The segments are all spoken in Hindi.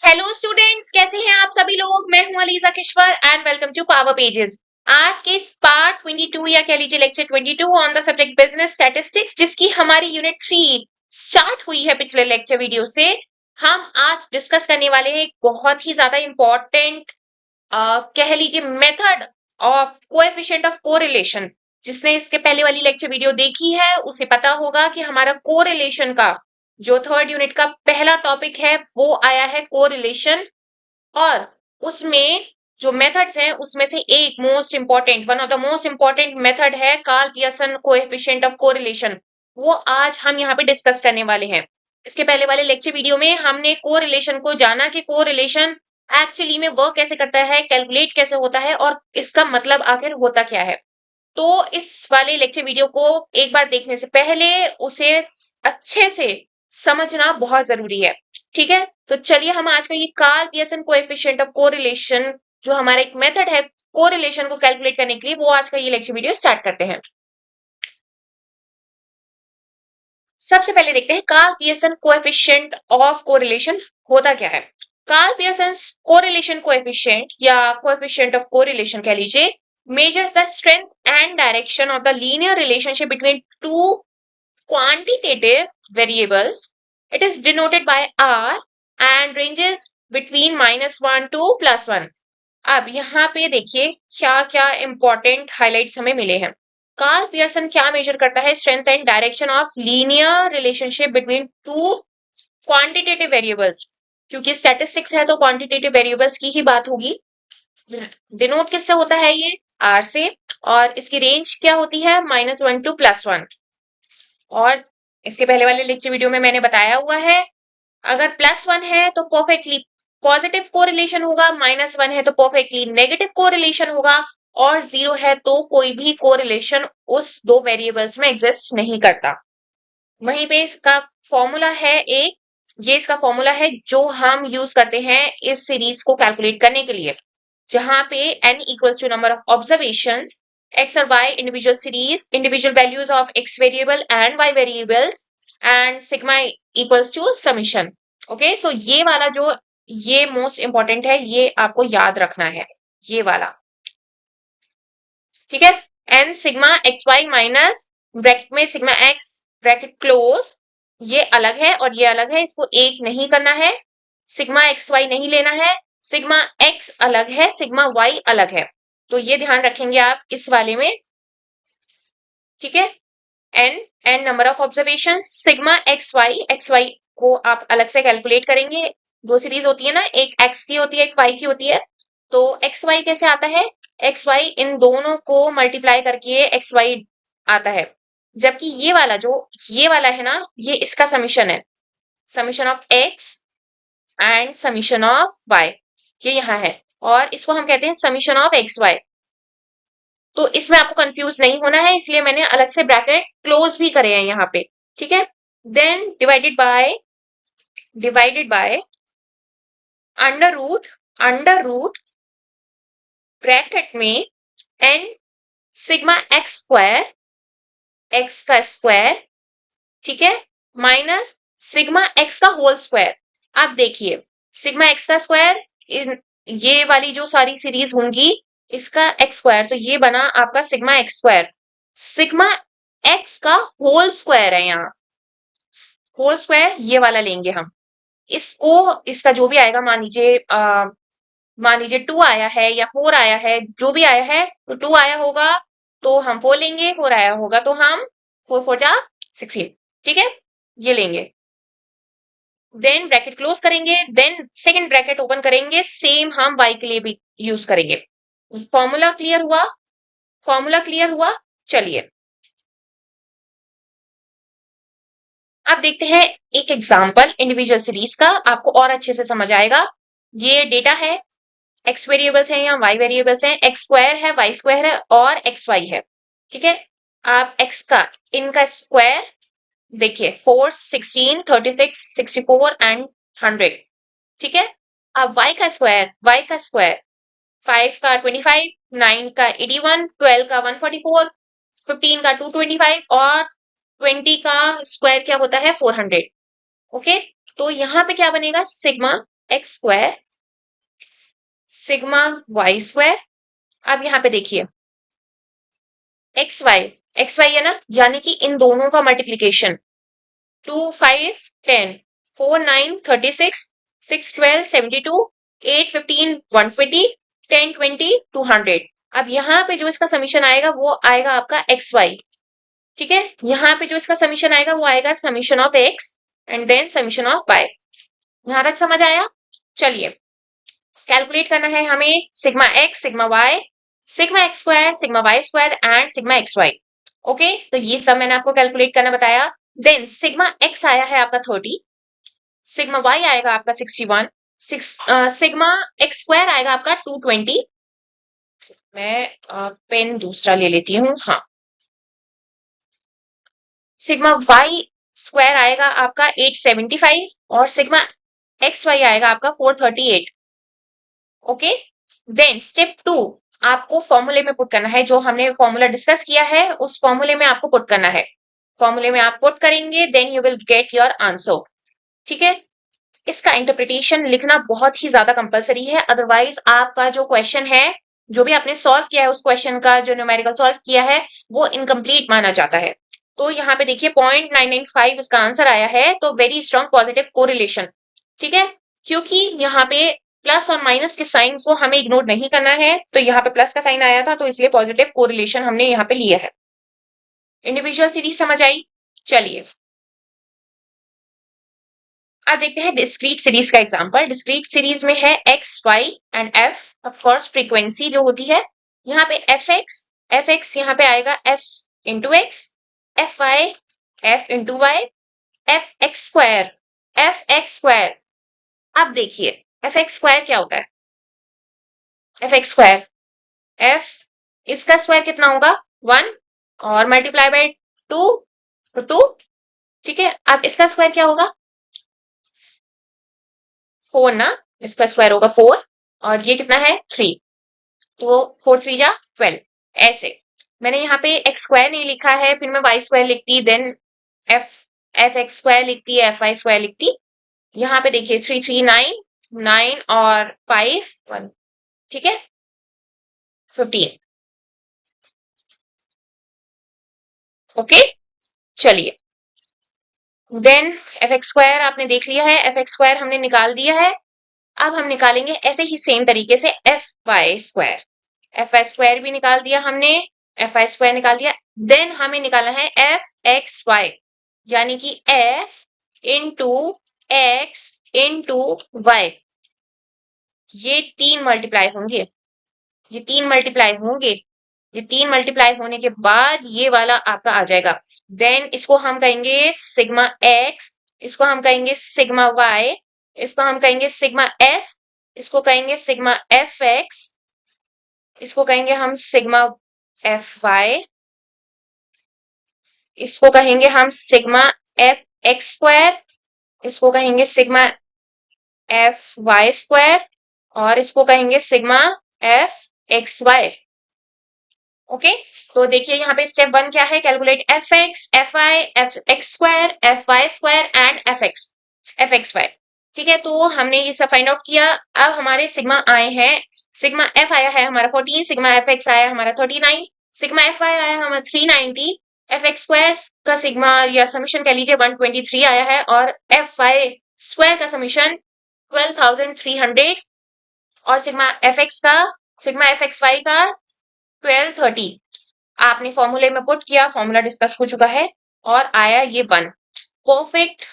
हेलो स्टूडेंट्स, कैसे हैं आप सभी लोग। मैं हूं Aliza Kishwar and welcome to Power Pages. आज के इस पार्ट 22 या कह लीजिए lecture 22 on the subject business statistics, जिसकी हमारी यूनिट 3 स्टार्ट हुई है पिछले लेक्चर वीडियो से, हम आज डिस्कस करने वाले हैं एक बहुत ही ज्यादा इंपॉर्टेंट कह लीजिए method of coefficient of correlation. जिसने इसके पहले वाली लेक्चर वीडियो देखी है उसे पता होगा कि हमारा कोरिलेशन का जो थर्ड यूनिट का पहला टॉपिक है वो आया है कोरिलेशन। और उसमें जो मेथड्स हैं उसमें से एक most important one of the most important method है Karl Pearson coefficient of correlation. वो आज हम यहाँ पे डिस्कस करने वाले हैं। इसके पहले वाले लेक्चर वीडियो में हमने कोरिलेशन को जाना कि कोरिलेशन एक्चुअली में वर्क कैसे करता है, कैलकुलेट कैसे होता है और इसका मतलब आखिर होता क्या है। तो इस वाले लेक्चर वीडियो को एक बार देखने से पहले उसे अच्छे से समझना बहुत जरूरी है। ठीक है, तो चलिए हम आज का ये Karl Pearson coefficient of correlation जो हमारा एक मेथड है कोरिलेशन को कैलकुलेट करने के लिए, वो आज का ये लेक्चर वीडियो स्टार्ट करते हैं। सबसे पहले देखते हैं Karl Pearson coefficient of correlation होता क्या है। कार्ल पियर्सन कोरिलेशन कोएफिशिएंट या कोएफिशिएंट ऑफ कोरिलेशन कह लीजिए measures the strength and direction of the linear relationship between two quantitative variables. It is denoted by R and ranges between -1 to +1. अब यहाँ पे देखिए क्या क्या इंपॉर्टेंट हाइलाइट्स हमें मिले हैं। कार्ल पियर्सन क्या मेजर करता है, strength and direction of linear relationship between two quantitative variables. क्योंकि स्टैटिस्टिक्स है तो क्वांटिटेटिव वेरिएबल्स की ही बात होगी। डिनोट किससे होता है ये, आर से। और इसकी रेंज क्या होती है, -1 to +1। और इसके पहले वाले लेक्चर वीडियो में मैंने बताया हुआ है, अगर +1 है तो परफेक्टली पॉजिटिव कोरिलेशन होगा, -1 है तो परफेक्टली नेगेटिव कोरिलेशन होगा, और 0 है तो कोई भी कोरिलेशन उस दो वेरिएबल्स में एग्जिस्ट नहीं करता। वहीं पे इसका फॉर्मूला है एक, ये इसका फॉर्मूला है जो हम यूज करते हैं इस सीरीज को कैलकुलेट करने के लिए, जहां पे n equals to number of observations, x और y individual series, individual values of x variable and y variables, and sigma equals to summation. Okay, so ये वाला जो ये मोस्ट इंपॉर्टेंट है, ये आपको याद रखना है, ये वाला। ठीक है, n sigma x y minus bracket में सिग्मा एक्स ब्रैकेट क्लोज, ये अलग है और ये अलग है, इसको एक नहीं करना है। सिग्मा एक्स वाई नहीं लेना है, सिग्मा एक्स अलग है, सिग्मा वाई अलग है। तो ये ध्यान रखेंगे आप इस वाले में। ठीक है, n number of observation, sigma x y को आप अलग से कैलकुलेट करेंगे। दो सीरीज होती है ना, एक x की होती है एक y की होती है। तो एक्स वाई कैसे आता है, एक्स वाई इन दोनों को मल्टीप्लाई करके एक्स वाई आता है। जबकि ये वाला जो ये वाला है ना, ये इसका समीशन है, summation of x and summation of y, ये यहाँ है। और इसको हम कहते हैं समीशन ऑफ एक्स वाई। तो इसमें आपको कंफ्यूज नहीं होना है, इसलिए मैंने अलग से ब्रैकेट क्लोज भी करे हैं यहाँ पे। ठीक है, then divided by under root bracket में n sigma x square, x का स्क्वायर, ठीक है, माइनस सिग्मा एक्स का होल स्क्वायर। आप देखिए सिग्मा एक्स का स्क्वायर, ये वाली जो सारी सीरीज होंगी इसका एक्स स्क्वायर, तो ये बना आपका sigma x square. Sigma x का होल स्क्वायर है, यहाँ होल स्क्वायर ये वाला लेंगे हम। इसको इसका जो भी आएगा, मान लीजिए 2 आया है या 4 आया है, जो भी आया है, तो 2 आया होगा तो हम 4 लेंगे, 4 आया होगा तो हम 4 4 जा 16। ठीक है, ये लेंगे, देन ब्रैकेट क्लोज करेंगे, देन सेकंड ब्रैकेट ओपन करेंगे, सेम हम y के लिए भी यूज करेंगे। फॉर्मूला क्लियर हुआ, फॉर्मूला क्लियर हुआ। चलिए अब देखते हैं एक एग्जांपल इंडिविजुअल सीरीज का, आपको और अच्छे से समझ आएगा। ये डेटा है, x वेरिएबल्स हैं या y वेरिएबल्स हैं, x स्क्वायर है, y स्क्वायर है और x y है। ठीक है, आप x का इनका स्क्वायर देखिए, 4 16 36 64 एंड 100। ठीक है, अब y का स्क्वायर 5 का 25, 9 का 81, 12 का 144, 15 का 225 और 20 का स्क्वायर क्या होता है 400। ओके, तो यहाँ पे क्या बनेगा, sigma x square sigma y square. अब यहाँ पे देखिए एक्स वाई है ना, यानी कि इन दोनों का मल्टीप्लीकेशन 2 5 10 4 9 36 6 12 72 8 15 120 10 20 200। अब यहाँ पे जो इसका समीशन आएगा वो आएगा आपका एक्स वाई। ठीक है, यहाँ पे जो इसका समीशन आएगा वो आएगा summation of x and then summation of y. यहां तक समझ आया? चलिए कैलकुलेट करना है हमें sigma x sigma x square and sigma x y. Okay, तो ये सब मैंने आपको कैलकुलेट करना बताया। देन सिग्मा एक्स आया है आपका 30, सिग्मा वाई आएगा आपका 61, सिग्मा एक्स स्क्वायर आएगा आपका 220। मैं पेन दूसरा ले लेती हूँ। हाँ, सिग्मा वाई स्क्वायर आएगा आपका 875 और सिग्मा एक्स वाई आएगा आपका 438। ओके, देन स्टेप 2 आपको फॉर्मूले में पुट करना है। जो हमने फॉर्मूला डिस्कस किया है उस फॉर्मूले में आपको पुट करना है। फॉर्मूले में आप पुट करेंगे then you will get your answer. ठीक है, इसका इंटरप्रिटेशन लिखना बहुत ही ज्यादा कंपलसरी है, अदरवाइज आपका जो क्वेश्चन है, जो भी आपने सॉल्व किया है उस क्वेश्चन का जो न्यूमेरिकल सॉल्व किया है वो इनकम्प्लीट माना जाता है। तो यहाँ पे देखिए 0.995 इसका आंसर आया है, तो वेरी स्ट्रॉन्ग पॉजिटिव कोरिलेशन। ठीक है, क्योंकि यहाँ पे प्लस और माइनस के साइन को हमें इग्नोर नहीं करना है, तो यहाँ पे प्लस का साइन आया था तो इसलिए पॉजिटिव कोरिलेशन हमने यहाँ पे लिया है। इंडिविजुअल सीरीज समझ आई? चलिए अब देखते हैं डिस्क्रीट सीरीज का एग्जांपल। डिस्क्रीट सीरीज में है x y and f, of course frequency जो होती है यहाँ पे एफ एक्स यहाँ पे आएगा f into x, f y f into y, f x square. अब देखिए एफ एक्स स्क्वायर क्या होता है? एफ एक्स स्क्वायर एफ इसका स्क्वायर कितना होगा 1 और मल्टीप्लाई बाय 2 तो 2। ठीक है, अब इसका स्क्वायर क्या होगा 4 ना, इसका स्क्वायर होगा 4 और ये कितना है 3, तो 4 3 जा 12। ऐसे मैंने यहाँ पे एक्स स्क्वायर नहीं लिखा है, फिर मैं वाई स्क्वायर लिखती, then f f x square लिखती, एफ वाई स्क्वायर लिखती। यहाँ पे देखिए 3 3 9 9 और 5 1। ठीक है, 15। ओके, चलिए देन एफ एक्स स्क्वायर आपने देख लिया है, एफ एक्स स्क्वायर हमने निकाल दिया है। अब हम निकालेंगे ऐसे ही सेम तरीके से f y square. F y square भी निकाल दिया हमने, एफ वाई स्क्वायर निकाल दिया। देन हमें निकालना है एफ एक्स वाई, यानी कि f into x into y. ये तीन मल्टीप्लाई होंगे, ये तीन मल्टीप्लाई होंगे, ये तीन मल्टीप्लाई होने के बाद ये वाला आपका आ जाएगा। देन इसको हम कहेंगे सिग्मा एक्स, इसको हम कहेंगे सिग्मा वाई, इसको हम कहेंगे सिग्मा एफ, इसको कहेंगे सिग्मा एफ एक्स, इसको कहेंगे हम सिग्मा एफ वाई, इसको कहेंगे हम सिग्मा एफ एक्स स्क्वायर, इसको कहेंगे सिग्मा एफ वाई स्क्वायर और इसको कहेंगे sigma f x y. Okay, तो देखिए यहाँ पे स्टेप 1 क्या है, calculate f x, f y, f x square, f y square and f x y. ठीक है, तो हमने ये सब फाइंड आउट किया। अब हमारे सिग्मा आए हैं, सिग्मा एफ आया है हमारा 14, सिग्मा एफ एक्स आया हमारा 39, सिग्मा एफ वाई आया हमारा 390, एफ एक्स स्क्वायर का सिग्मा या समीशन कह लीजिए 123 आया है और एफ वाई स्क्वायर का समीशन 12,300 और सिग्मा एफ एक्स का सिग्मा एफ एक्स वाई का 1230। आपने फॉर्मूले में पुट किया, फॉर्मूला डिस्कस हो चुका है और आया ये 1। परफेक्ट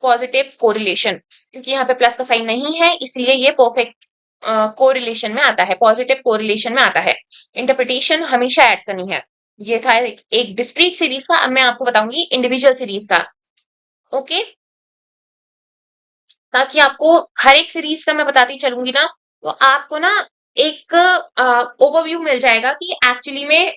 पॉजिटिव कोरिलेशन, क्योंकि यहाँ पे प्लस का साइन नहीं है इसलिए ये परफेक्ट कोरिलेशन में आता है, पॉजिटिव कोरिलेशन में आता है। इंटरप्रिटेशन हमेशा ऐड करनी है। ये था एक डिस्क्रीट सीरीज का, अब मैं आपको बताऊंगी इंडिविजुअल सीरीज का। ओके, ताकि आपको हर एक सीरीज का मैं बताती चलूंगी ना, तो आपको ना एक ओवरव्यू मिल जाएगा कि एक्चुअली में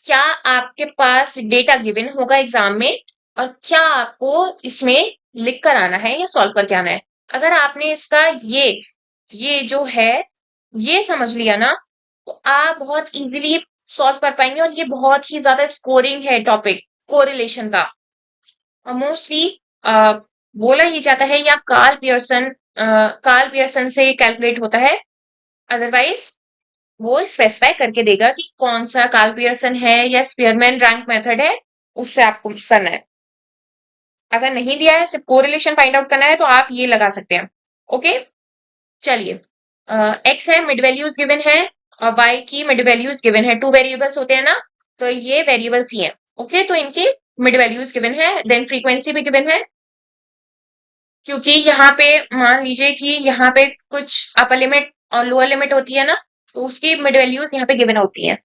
क्या आपके पास डेटा गिवन होगा एग्जाम में और क्या आपको इसमें लिख कर आना है या सॉल्व करके आना है। अगर आपने इसका ये जो है ये समझ लिया ना, तो आप बहुत इजीली सॉल्व कर पाएंगे और ये बहुत ही ज्यादा स्कोरिंग है टॉपिक कोरिलेशन का। मोस्टली बोला ही जाता है या कार्ल पियर्सन कार्ल पियर्सन से कैलकुलेट होता है, अदरवाइज वो स्पेसिफाई करके देगा कि कौन सा कार्ल पियर्सन है या स्पीयरमैन रैंक मेथड है, उससे आपको करना है। अगर नहीं दिया है, सिर्फ कोरिलेशन फाइंड आउट करना है, तो आप ये लगा सकते हैं। ओके, चलिए, एक्स है, मिड वैल्यूज गिवन है, और वाई की मिड वैल्यूज गिवन है। टू वेरिएबल्स होते हैं ना, तो ये वेरिएबल्स ही हैं। ओके, तो इनकी मिड वैल्यूज गिवन है, देन फ्रीक्वेंसी भी गिवन है, क्योंकि यहाँ पे मान लीजिए कि यहाँ पे कुछ अपर लिमिट और लोअर लिमिट होती है ना, तो उसकी मिड वैल्यूज यहाँ पे गिवन होती हैं।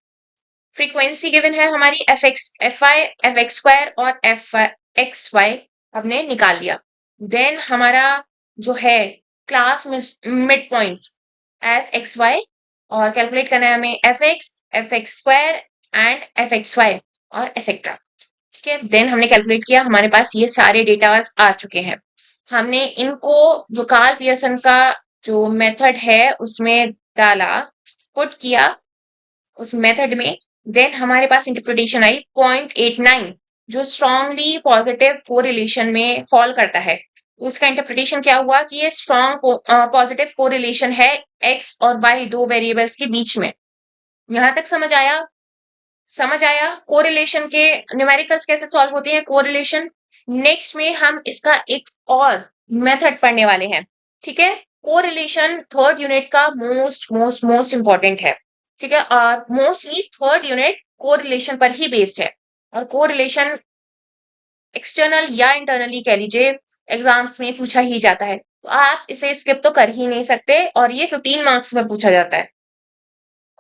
फ्रीक्वेंसी गिवन है हमारी f x, f I, f x square और एफ एक्स वाई हमने निकाल लिया। देन हमारा जो है class mid points as x y, और कैलकुलेट करना है हमें f x square and f x y और एक्सेट्रा। ठीक है, देन हमने कैलकुलेट किया, हमारे पास ये सारे डेटा आ चुके हैं। हमने इनको जो कार्ल पियर्सन का जो मेथड है उसमें डाला, पुट किया उस मेथड में, देन हमारे पास इंटरप्रिटेशन आई 0.89, जो स्ट्रांगली पॉजिटिव कोरिलेशन में फॉल करता है। उसका इंटरप्रिटेशन क्या हुआ कि ये स्ट्रॉन्ग पॉजिटिव कोरिलेशन है एक्स और वाई दो वेरिएबल्स के बीच में। यहां तक समझ आया? समझ आया कोरिलेशन के न्यूमेरिकल्स कैसे सॉल्व होते हैं, कोरिलेशन। नेक्स्ट में हम इसका एक और मेथड पढ़ने वाले हैं। ठीक है, कोरिलेशन थर्ड यूनिट का मोस्ट मोस्ट मोस्ट इंपॉर्टेंट है। ठीक है, और मोस्टली थर्ड यूनिट कोरिलेशन पर ही बेस्ड है, और कोरिलेशन एक्सटर्नल या इंटरनली कह लीजिए एग्जाम्स में पूछा ही जाता है, तो आप इसे स्किप तो कर ही नहीं सकते, और ये 15 मार्क्स में पूछा जाता है।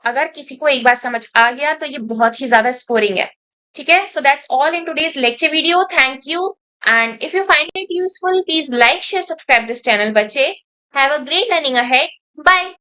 अगर किसी को एक बार समझ आ गया तो ये बहुत ही ज्यादा स्कोरिंग है। ठीक है, so that's all in today's lecture video. Thank you, and if you find it useful, please like share subscribe this channel बच्चे। Have a great learning ahead. Bye.